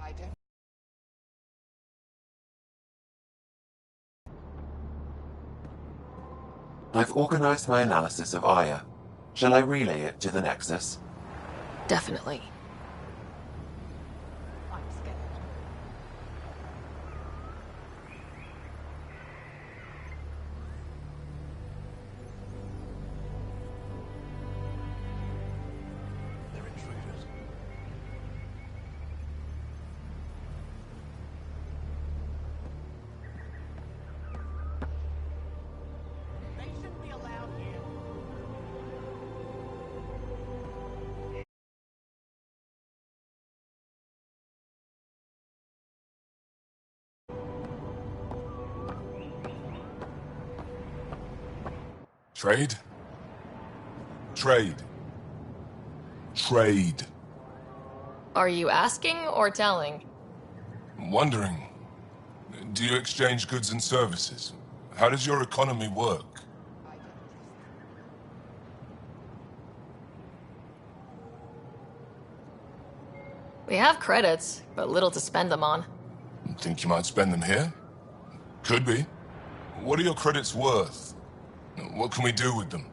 I don't. I've organized my analysis of Aya. Shall I relay it to the Nexus? Definitely. I'm scared. They're intruders. They shouldn't be allowed here. Trade? Trade. Trade. Are you asking or telling? I'm wondering, do you exchange goods and services? How does your economy work? I don't trust We have credits, but little to spend them on. Think you might spend them here? Could be. What are your credits worth? What can we do with them?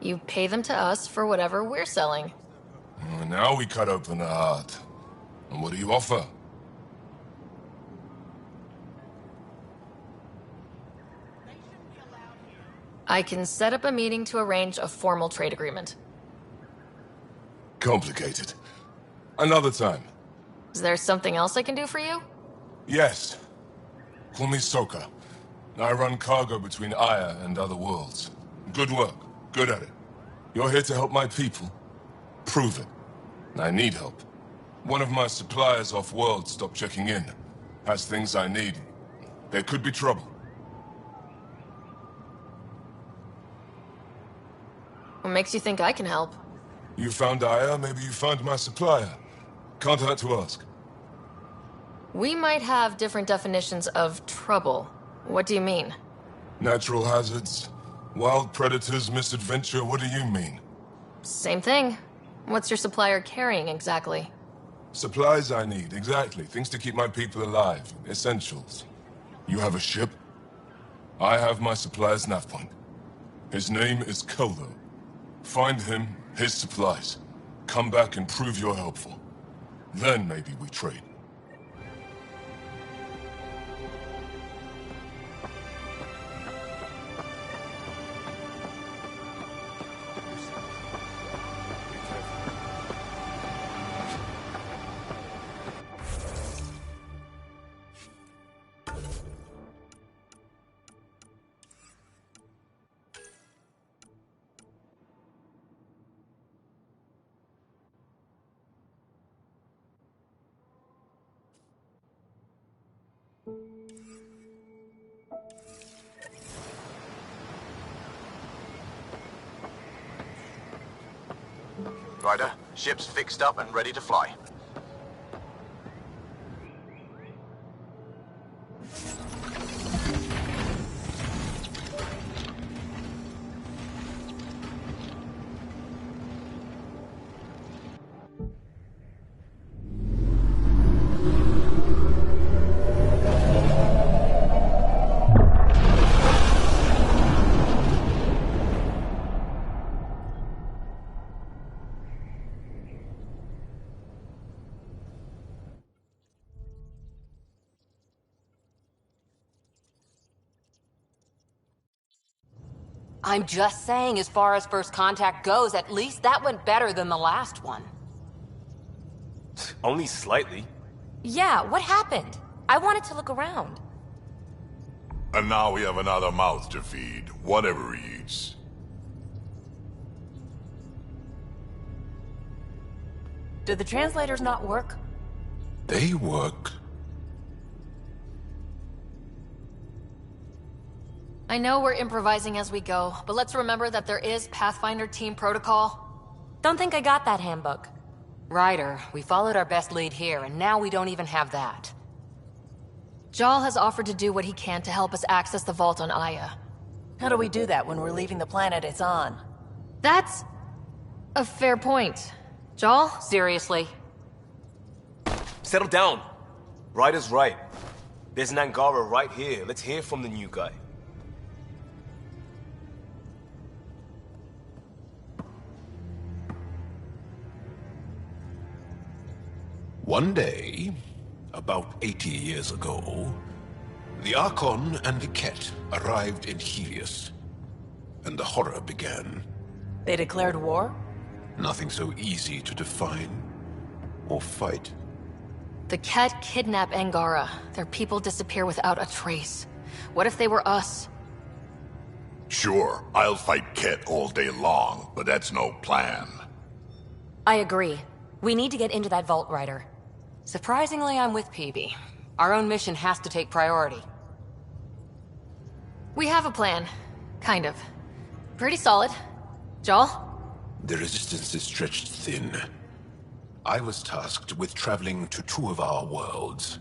You pay them to us for whatever we're selling. Now we cut open the heart. And what do you offer? They shouldn't be allowed here. I can set up a meeting to arrange a formal trade agreement. Complicated. Another time. Is there something else I can do for you? Yes. Call me Soka. I run cargo between Aya and other worlds. Good work. Good at it. You're here to help my people. Prove it. I need help. One of my suppliers off-world stopped checking in. Has things I need. There could be trouble. What makes you think I can help? You found Aya, maybe you found my supplier. Can't hurt to ask. We might have different definitions of trouble. What do you mean? Natural hazards, wild predators, misadventure, what do you mean? Same thing. What's your supplier carrying exactly? Supplies I need, exactly. Things to keep my people alive. Essentials. You have a ship? I have my supplier's nav point. His name is Kolo. Find him, his supplies. Come back and prove you're helpful. Then maybe we trade. Ryder, ship's fixed up and ready to fly. I'm just saying, as far as first contact goes, at least that went better than the last one. Only slightly. Yeah, what happened? I wanted to look around. And now we have another mouth to feed, whatever he eats. Did the translators not work? They work. I know we're improvising as we go, but let's remember that there is Pathfinder team protocol. Don't think I got that handbook. Ryder, we followed our best lead here, and now we don't even have that. Jal has offered to do what he can to help us access the vault on Aya. How do we do that when we're leaving the planet it's on? That's a fair point. Jal? Seriously? Settle down. Ryder's right. There's an Angara right here. Let's hear from the new guy. One day, about 80 years ago, the Archon and the Ket arrived in Helios, and the horror began. They declared war? Nothing so easy to define or fight. The Ket kidnap Angara. Their people disappear without a trace. What if they were us? Sure, I'll fight Ket all day long, but that's no plan. I agree. We need to get into that vault, Ryder. Surprisingly, I'm with PB. Our own mission has to take priority. We have a plan. Kind of. Pretty solid. Jal? The resistance is stretched thin. I was tasked with traveling to two of our worlds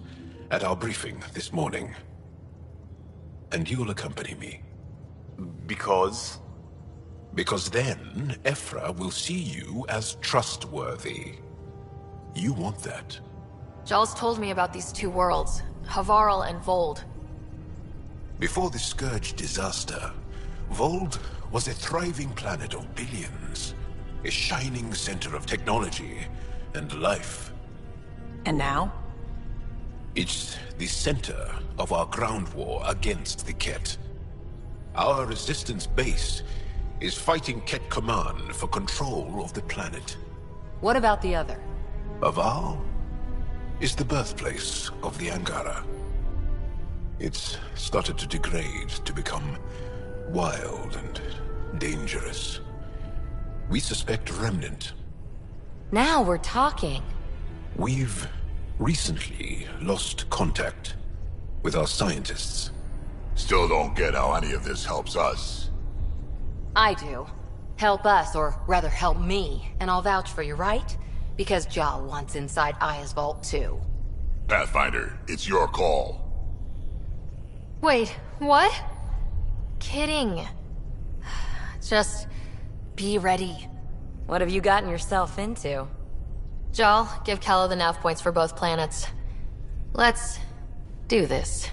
at our briefing this morning. And you'll accompany me. Because? Because then, Ephra will see you as trustworthy. You want that. Jal's told me about these two worlds, Havarl and Vold. Before the Scourge disaster, Vold was a thriving planet of billions. A shining center of technology and life. And now? It's the center of our ground war against the Ket. Our resistance base is fighting Ket Command for control of the planet. What about the other? Havarl is the birthplace of the Angara. It's started to degrade, to become wild and dangerous. We suspect Remnant. Now we're talking. We've recently lost contact with our scientists. Still don't get how any of this helps us. I do. Help us, or rather help me, and I'll vouch for you, right? Because Jal wants inside Aya's vault too. Pathfinder, it's your call. Wait, what? Kidding. Just be ready. What have you gotten yourself into? Jal, give Calla the nav points for both planets. Let's do this.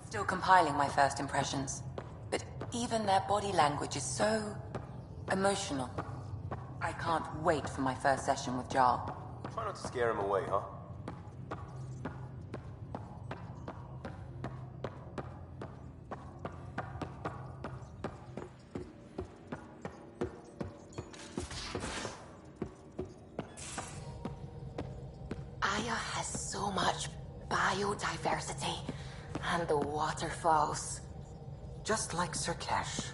Still compiling my first impressions. But even their body language is so emotional. I can't wait for my first session with Jarl. Try not to scare him away, huh? Aya has so much biodiversity. And the waterfalls. Just like Sirkesh.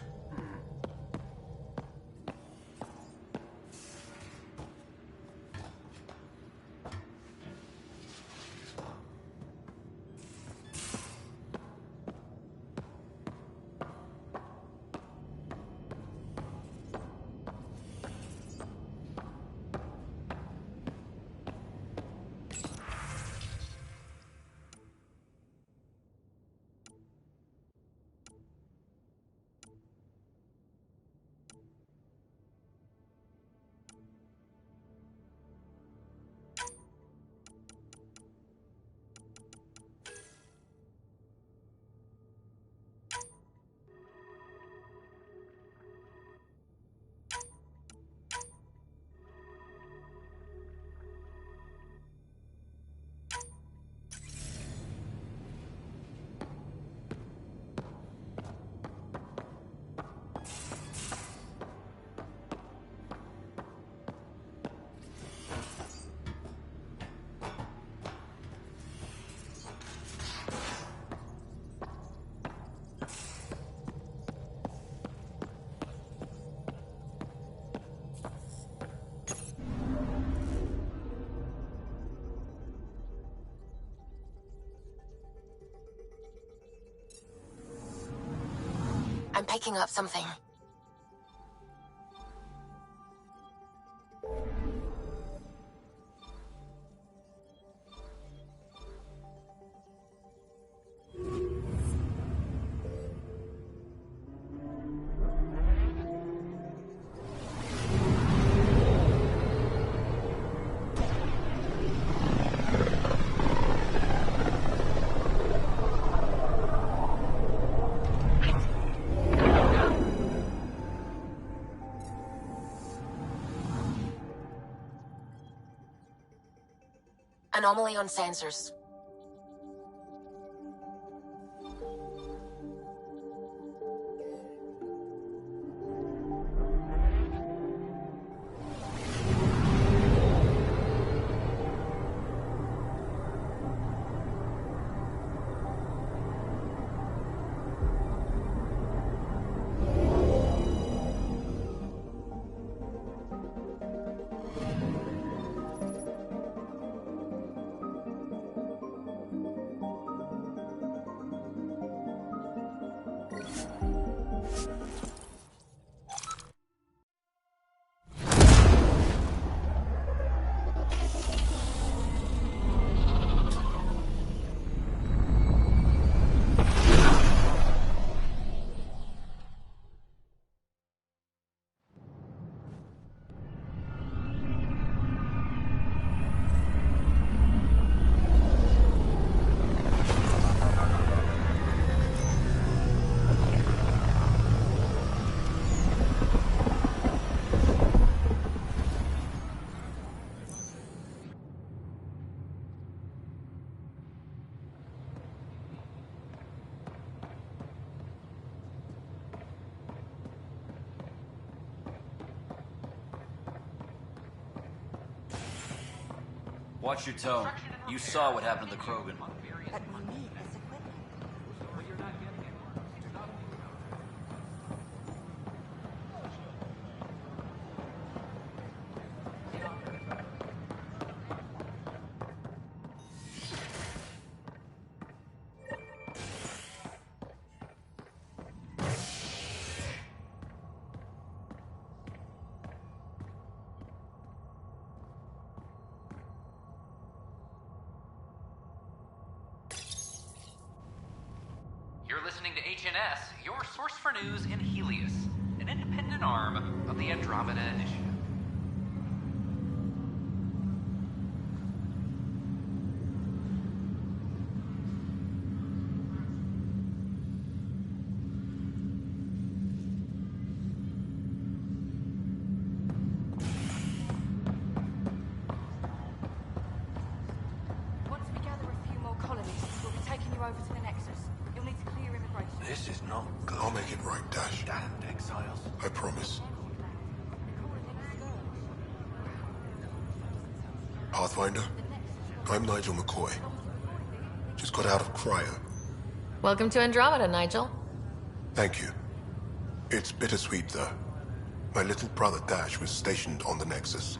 I'm picking up something. Anomaly on sensors. Watch your tone. You saw what happened to the Krogan. But we need this equipment. You're listening to HNS, your source for news in Helios, an independent arm of the Andromeda Initiative. Once we gather a few more colonies, we'll be taking you over to the Nexus. You'll need to clear immigration. This is not good. I'll make it right, Dash. Damned exiles. I promise. Pathfinder, I'm Nigel McCoy. Just got out of cryo. Welcome to Andromeda, Nigel. Thank you. It's bittersweet, though. My little brother Dash was stationed on the Nexus.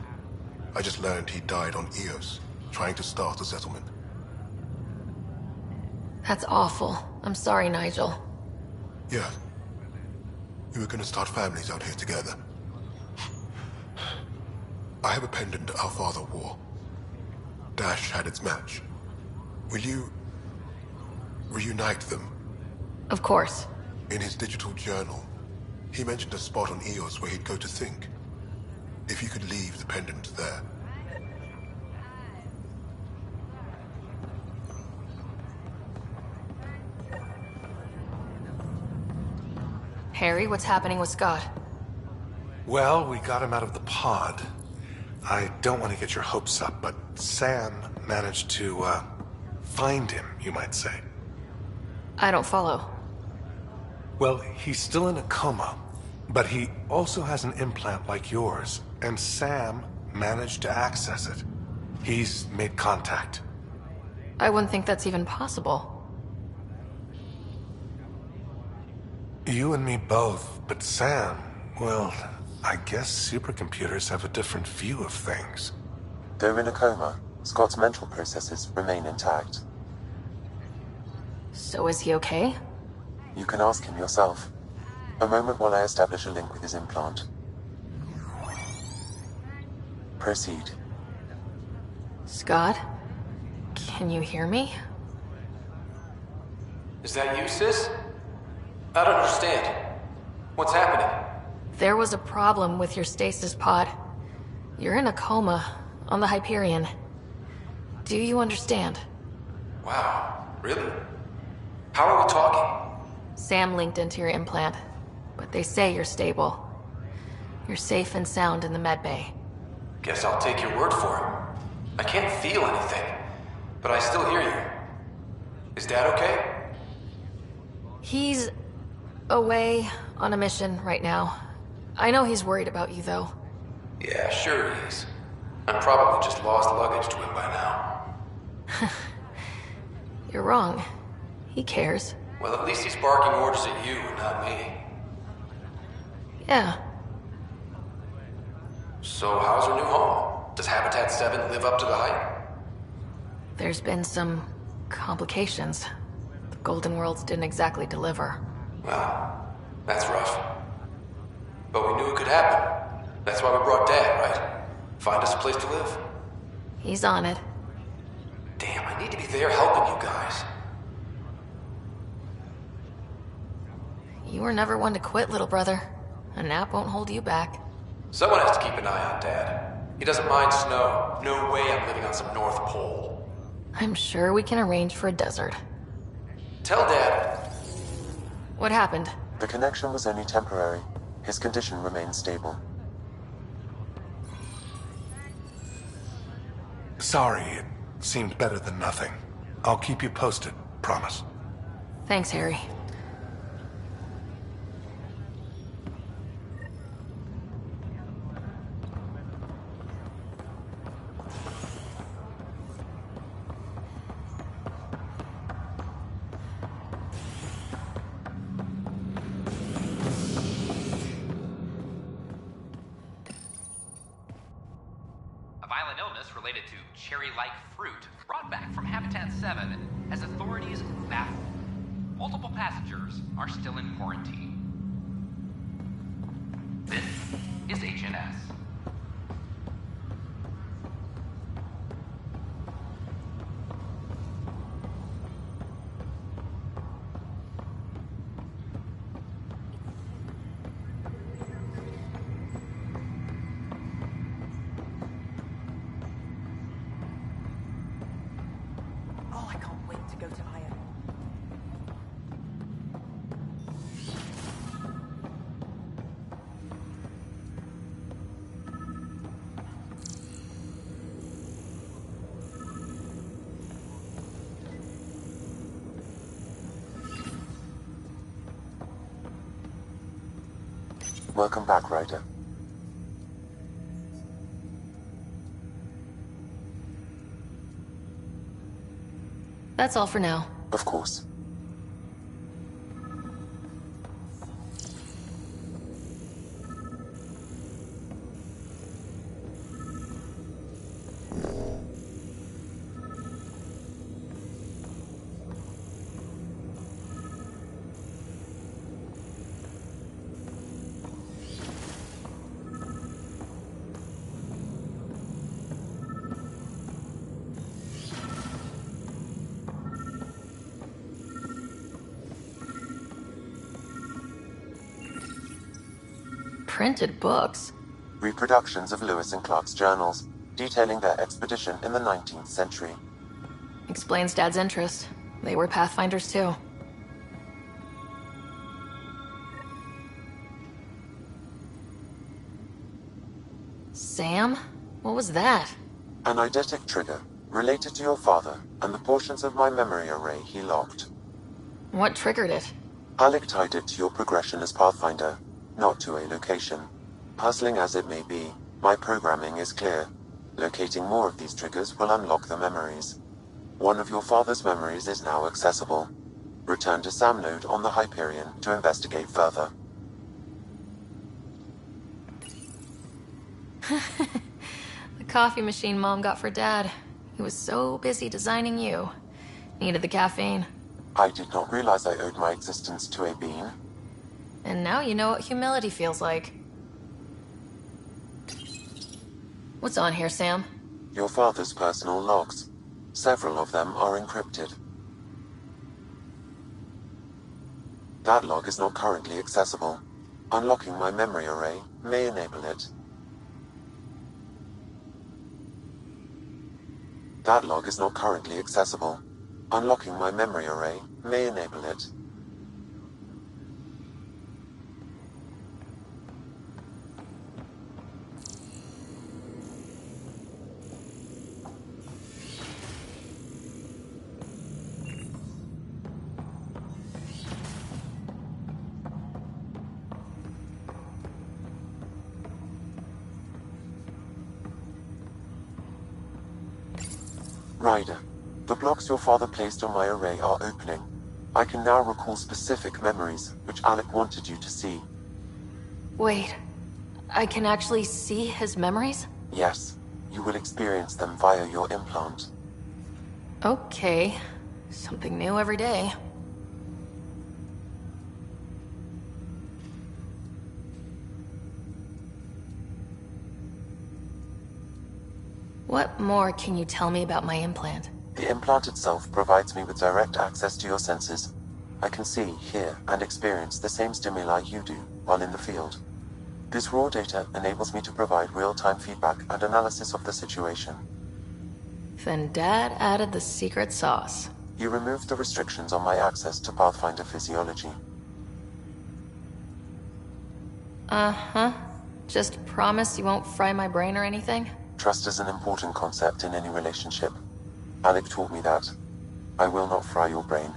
I just learned he died on Eos, trying to start a settlement. That's awful. I'm sorry, Nigel. Yeah. We were gonna start families out here together. I have a pendant our father wore. Dash had its match. Will you reunite them? Of course. In his digital journal, he mentioned a spot on Eos where he'd go to think. If you could leave the pendant there. Harry, what's happening with Scott? Well, we got him out of the pod. I don't want to get your hopes up, but Sam managed to, find him, you might say. I don't follow. Well, he's still in a coma, but he also has an implant like yours, and Sam managed to access it. He's made contact. I wouldn't think that's even possible. You and me both, but Sam, well, I guess supercomputers have a different view of things. Though in a coma, Scott's mental processes remain intact. So is he okay? You can ask him yourself. A moment while I establish a link with his implant. Proceed. Scott? Can you hear me? Is that you, sis? I don't understand. What's happening? There was a problem with your stasis pod. You're in a coma on the Hyperion. Do you understand? Wow, really? How are we talking? Sam linked into your implant, but they say you're stable. You're safe and sound in the medbay. Guess I'll take your word for it. I can't feel anything, but I still hear you. Is Dad okay? He's away on a mission right now. I know he's worried about you, though. Yeah, sure he is. I'm probably just lost luggage to him by now. You're wrong. He cares. Well, at least he's barking orders at you and not me. Yeah. So how's our new home? Does Habitat 7 live up to the hype? There's been some complications. The Golden Worlds didn't exactly deliver. Well, that's rough. But we knew it could happen. That's why we brought Dad, right? Find us a place to live. He's on it. Damn, I need to be there helping you guys. You were never one to quit, little brother. A nap won't hold you back. Someone has to keep an eye on Dad. He doesn't mind snow. No way I'm living on some North Pole. I'm sure we can arrange for a desert. Tell Dad. What happened? The connection was only temporary. His condition remains stable. Sorry, it seemed better than nothing. I'll keep you posted, promise. Thanks, Harry. related to cherry-like fruit brought back from Habitat 7 has authorities baffled. Multiple passengers are still in quarantine. This is HNS. Oh, I can't wait to go to Aya. Welcome back, Ryder. That's all for now. Of course. Printed books? Reproductions of Lewis and Clark's journals, detailing their expedition in the 19th century. Explains Dad's interest. They were Pathfinders too. Sam? What was that? An eidetic trigger, related to your father, and the portions of my memory array he locked. What triggered it? Alec tied it to your progression as Pathfinder, not to a location. Puzzling as it may be, my programming is clear. Locating more of these triggers will unlock the memories. One of your father's memories is now accessible. Return to Sam Node on the Hyperion to investigate further. The coffee machine Mom got for Dad. He was so busy designing you. Needed the caffeine. I did not realize I owed my existence to a bean. And now you know what humility feels like. What's on here, Sam? Your father's personal logs. Several of them are encrypted. That log is not currently accessible. Unlocking my memory array may enable it. That log is not currently accessible. Unlocking my memory array may enable it. Ryder, the blocks your father placed on my array are opening. I can now recall specific memories, which Alec wanted you to see. Wait, I can actually see his memories? Yes, you will experience them via your implant. Okay, something new every day. What more can you tell me about my implant? The implant itself provides me with direct access to your senses. I can see, hear, and experience the same stimuli you do while in the field. This raw data enables me to provide real-time feedback and analysis of the situation. Then Dad added the secret sauce. You removed the restrictions on my access to Pathfinder physiology. Uh-huh. Just promise you won't fry my brain or anything? Trust is an important concept in any relationship. Alec taught me that. I will not fry your brain.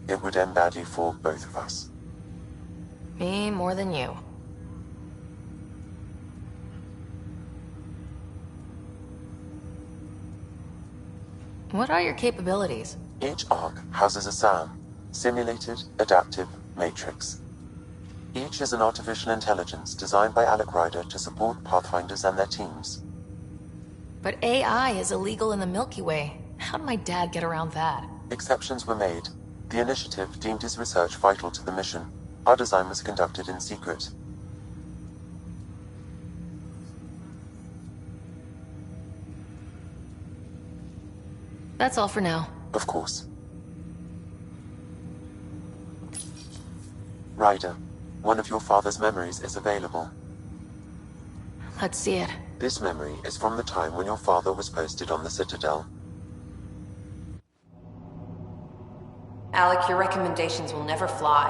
It would end badly for both of us. Me more than you. What are your capabilities? Each arc houses a SAM, Simulated Adaptive Matrix. Each is an artificial intelligence designed by Alec Ryder to support Pathfinders and their teams. But AI is illegal in the Milky Way. How did my dad get around that? Exceptions were made. The initiative deemed his research vital to the mission. Our design was conducted in secret. That's all for now. Of course. Ryder, one of your father's memories is available. Let's see it. This memory is from the time when your father was posted on the Citadel. Alec, your recommendations will never fly.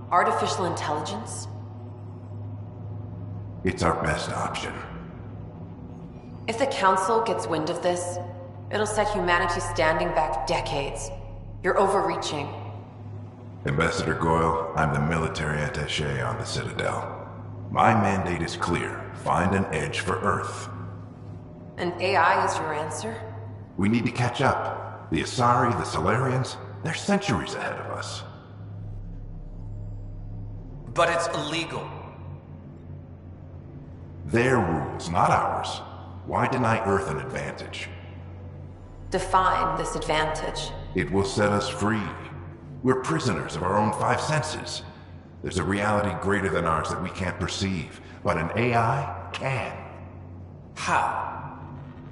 Artificial intelligence? It's our best option. If the Council gets wind of this, it'll set humanity standing back decades. You're overreaching. Ambassador Goyle, I'm the military attaché on the Citadel. My mandate is clear. Find an edge for Earth. And AI is your answer? We need to catch up. The Asari, the Solarians, they're centuries ahead of us. But it's illegal. Their rules, not ours. Why deny Earth an advantage? Define this advantage. It will set us free. We're prisoners of our own five senses. There's a reality greater than ours that we can't perceive, but an AI can. How?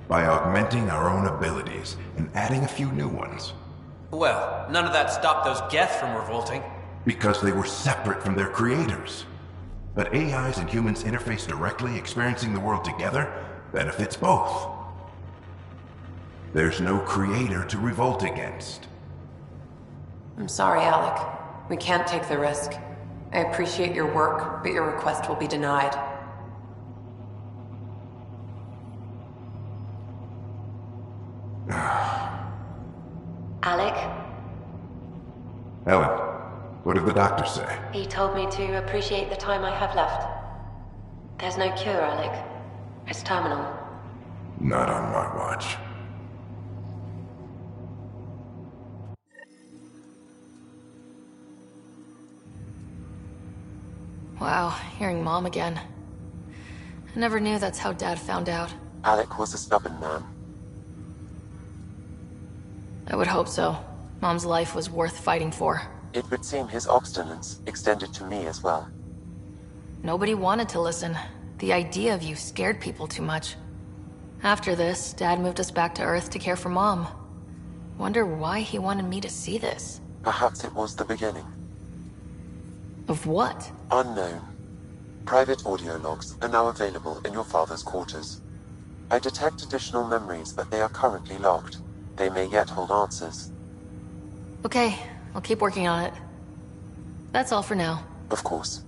By augmenting our own abilities and adding a few new ones. Well, none of that stopped those Geth from revolting. Because they were separate from their creators. But AIs and humans interface directly, experiencing the world together, benefits both. There's no creator to revolt against. I'm sorry, Alec. We can't take the risk. I appreciate your work, but your request will be denied. Alec? Ellen, what did the doctor say? He told me to appreciate the time I have left. There's no cure, Alec. It's terminal. Not on my watch. Wow, hearing Mom again. I never knew that's how Dad found out. Alec was a stubborn man. I would hope so. Mom's life was worth fighting for. It would seem his obstinance extended to me as well. Nobody wanted to listen. The idea of you scared people too much. After this, Dad moved us back to Earth to care for Mom. Wonder why he wanted me to see this. Perhaps it was the beginning. Of what? Unknown. Private audio logs are now available in your father's quarters. I detect additional memories, but they are currently locked. They may yet hold answers. Okay, I'll keep working on it. That's all for now. Of course.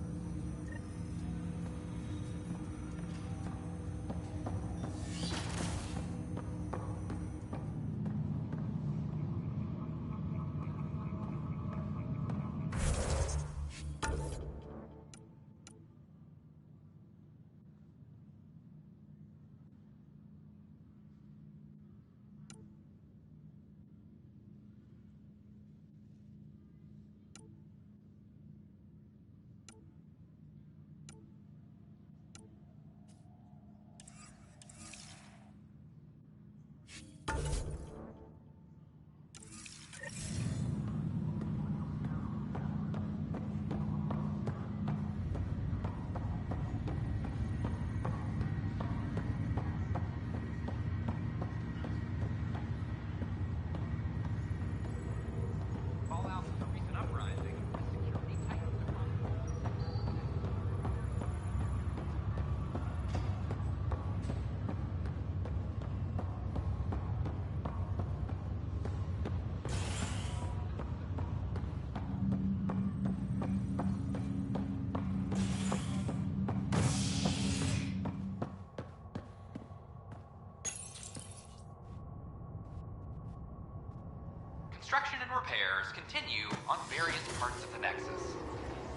Construction and repairs continue on various parts of the Nexus.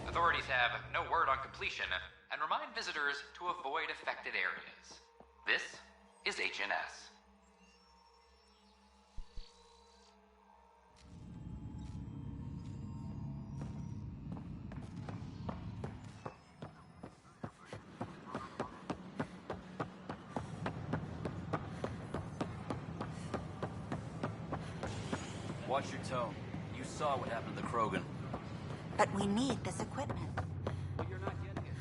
Authorities have no word on completion and remind visitors to avoid affected areas. This is HNS. Watch your tone. You saw what happened to the Krogan. But we need this equipment. But you're not getting it.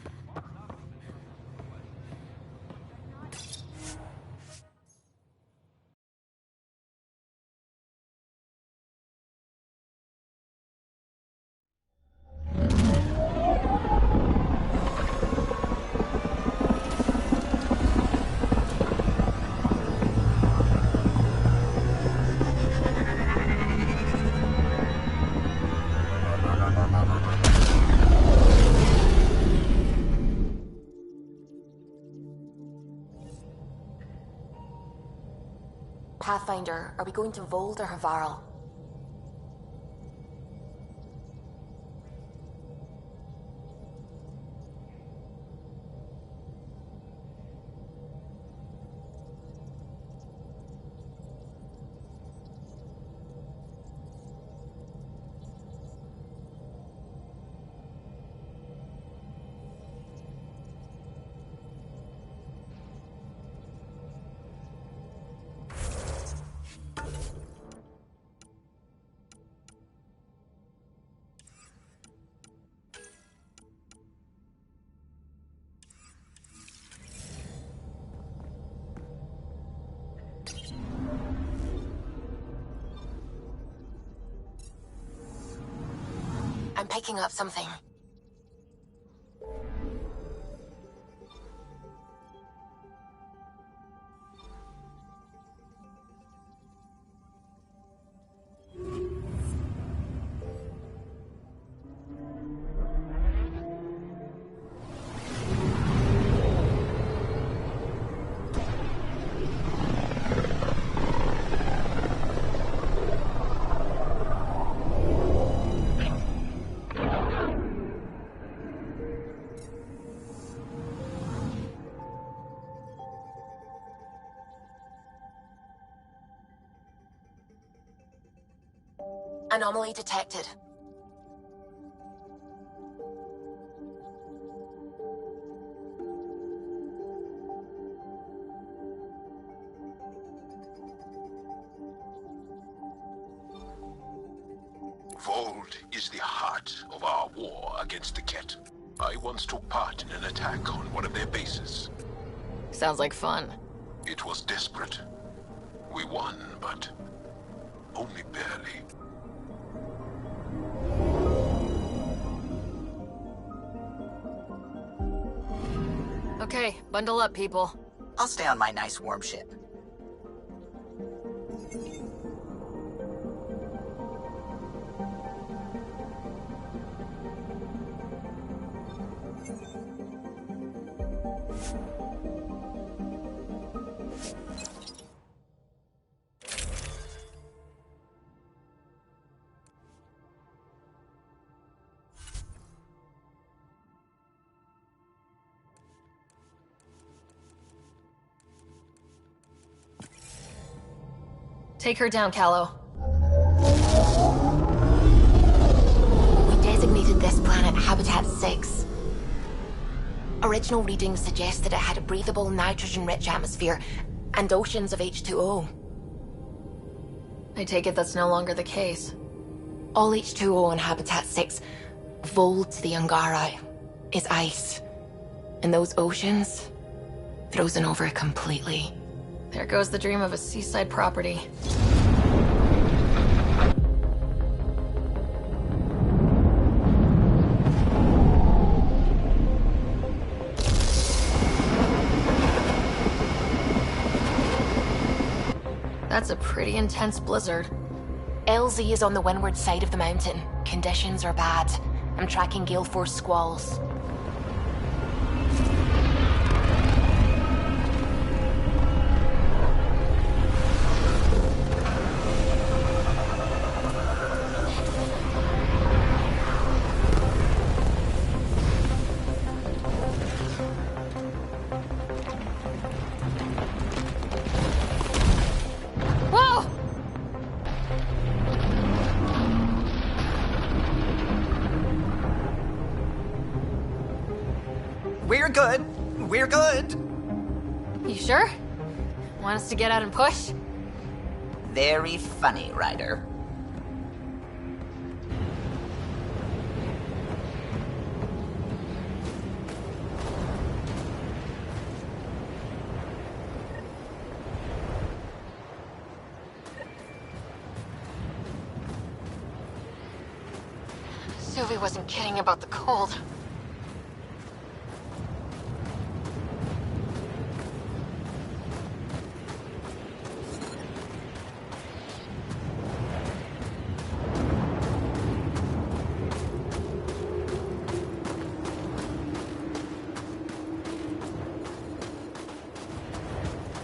Pathfinder, are we going to Vold or Havarl? I'm picking up something. Anomaly detected. Vold is the heart of our war against the Ket. I once took part in an attack on one of their bases. Sounds like fun. It was desperate. We won, but only barely. Okay, bundle up, people. I'll stay on my nice warm ship. Take her down, Callow. We designated this planet Habitat 6. Original readings suggest that it had a breathable, nitrogen-rich atmosphere and oceans of H2O. I take it that's no longer the case. All H2O on Habitat 6, Vold to the Angara, is ice. And those oceans, frozen over completely. There goes the dream of a seaside property. That's a pretty intense blizzard. LZ is on the windward side of the mountain. Conditions are bad. I'm tracking gale force squalls. We're good. We're good. You sure? Want us to get out and push? Very funny, Ryder. Suvi wasn't kidding about the cold.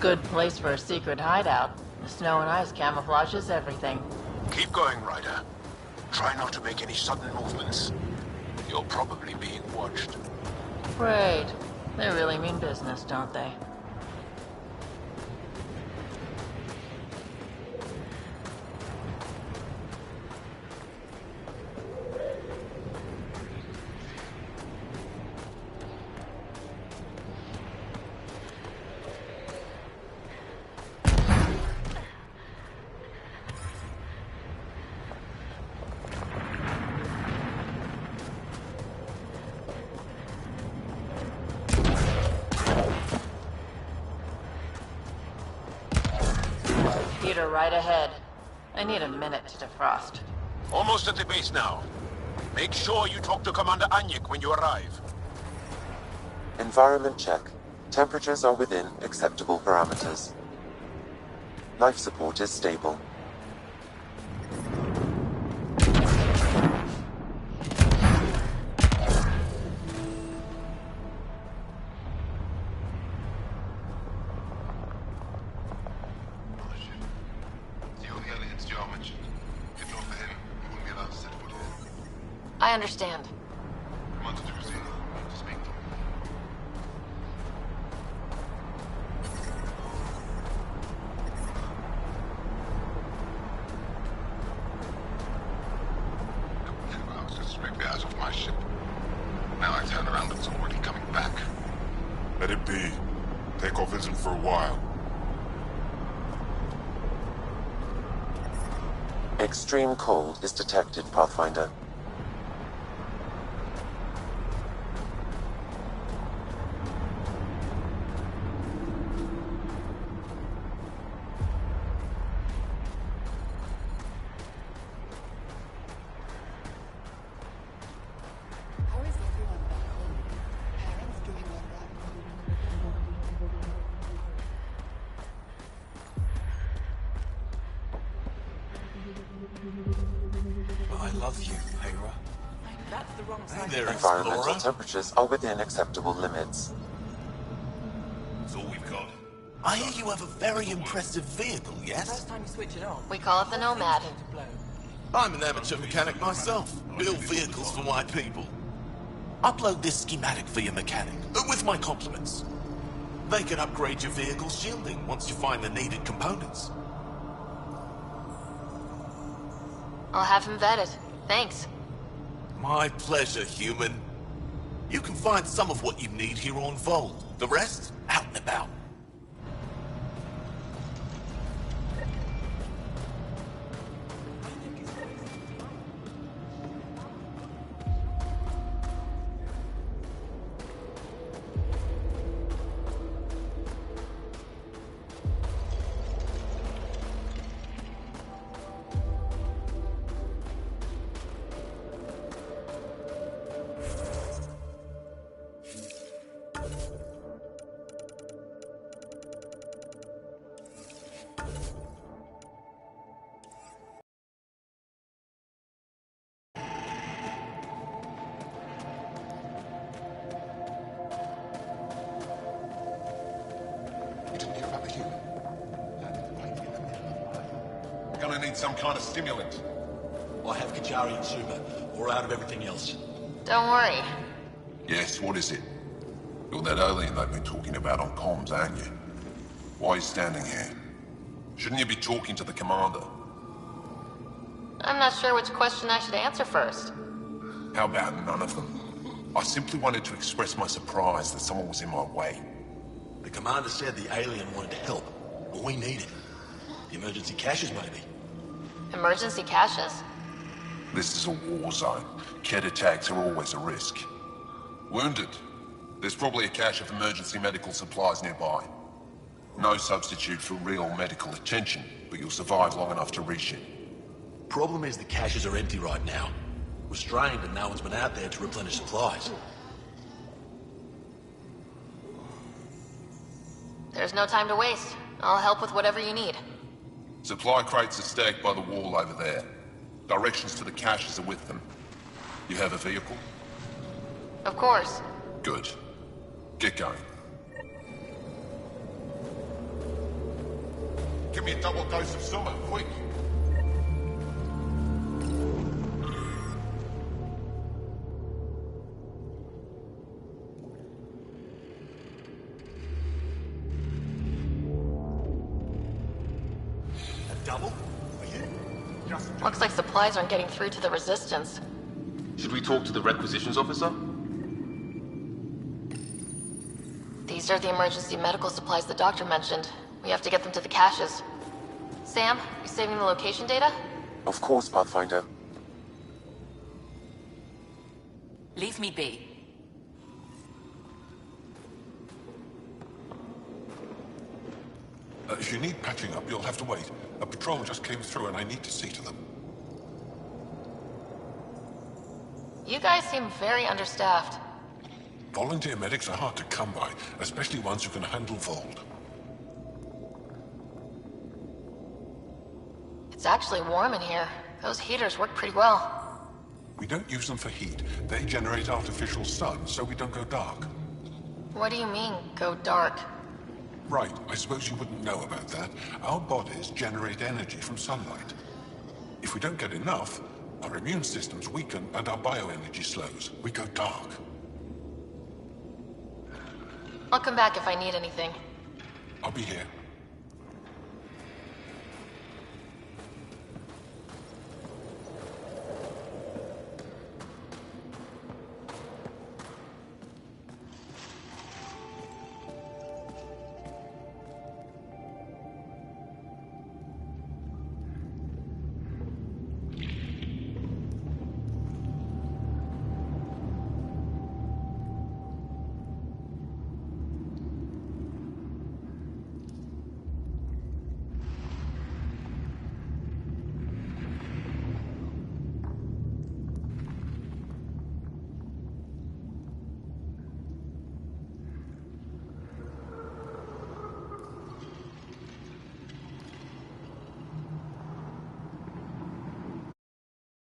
Good place for a secret hideout. The snow and ice camouflages everything. Keep going, Ryder. Try not to make any sudden movements. You're probably being watched. Great. They really mean business, don't they? Computer right ahead. I need a minute to defrost. Almost at the base now. Make sure you talk to Commander Anyik when you arrive. Environment check. Temperatures are within acceptable parameters. Life support is stable. I understand. I was just straight out of my ship. Now I turn around, it's already coming back. Let it be. Takeoff isn't for a while. Extreme cold is detected, Pathfinder. I love you, Hera. That's the wrong Hey side. there, Environmental Explorer. temperatures are within acceptable limits. That's all we've got. I hear you have a very impressive vehicle, yes? First time you switch it on. We call it the Nomad. I'm an amateur mechanic myself. Build vehicles for my people. Upload this schematic for your mechanic, with my compliments. They can upgrade your vehicle's shielding once you find the needed components. I'll have him vetted. Thanks. My pleasure, human. You can find some of what you need here on Vold. The rest, out and about. Gonna need some kind of stimulant. I have Kajari and Suma. We're out of everything else. Don't worry. Yes, what is it? You're that alien they've been talking about on comms, aren't you? Why are you standing here? Shouldn't you be talking to the commander? I'm not sure which question I should answer first. How about none of them? I simply wanted to express my surprise that someone was in my way. The commander said the alien wanted to help, but we need it. The emergency caches, maybe. Emergency caches? This is a war zone. Kett attacks are always a risk. Wounded? There's probably a cache of emergency medical supplies nearby. No substitute for real medical attention, but you'll survive long enough to reship. Problem is the caches are empty right now. Was drained and no one's been out there to replenish supplies. There's no time to waste. I'll help with whatever you need. Supply crates are stacked by the wall over there. Directions to the caches are with them. You have a vehicle? Of course. Good. Get going. Give me a double dose of summer, quick! Double? Are you? Looks like supplies aren't getting through to the Resistance. Should we talk to the requisitions officer? These are the emergency medical supplies the doctor mentioned. We have to get them to the caches. Sam, you saving the location data? Of course, Pathfinder. Leave me be. If you need patching up, you'll have to wait. A patrol just came through and I need to see to them. You guys seem very understaffed. Volunteer medics are hard to come by, especially ones who can handle Vold. It's actually warm in here. Those heaters work pretty well. We don't use them for heat. They generate artificial sun, so we don't go dark. What do you mean, go dark? Right, I suppose you wouldn't know about that. Our bodies generate energy from sunlight. If we don't get enough, our immune systems weaken and our bioenergy slows. We go dark. I'll come back if I need anything. I'll be here.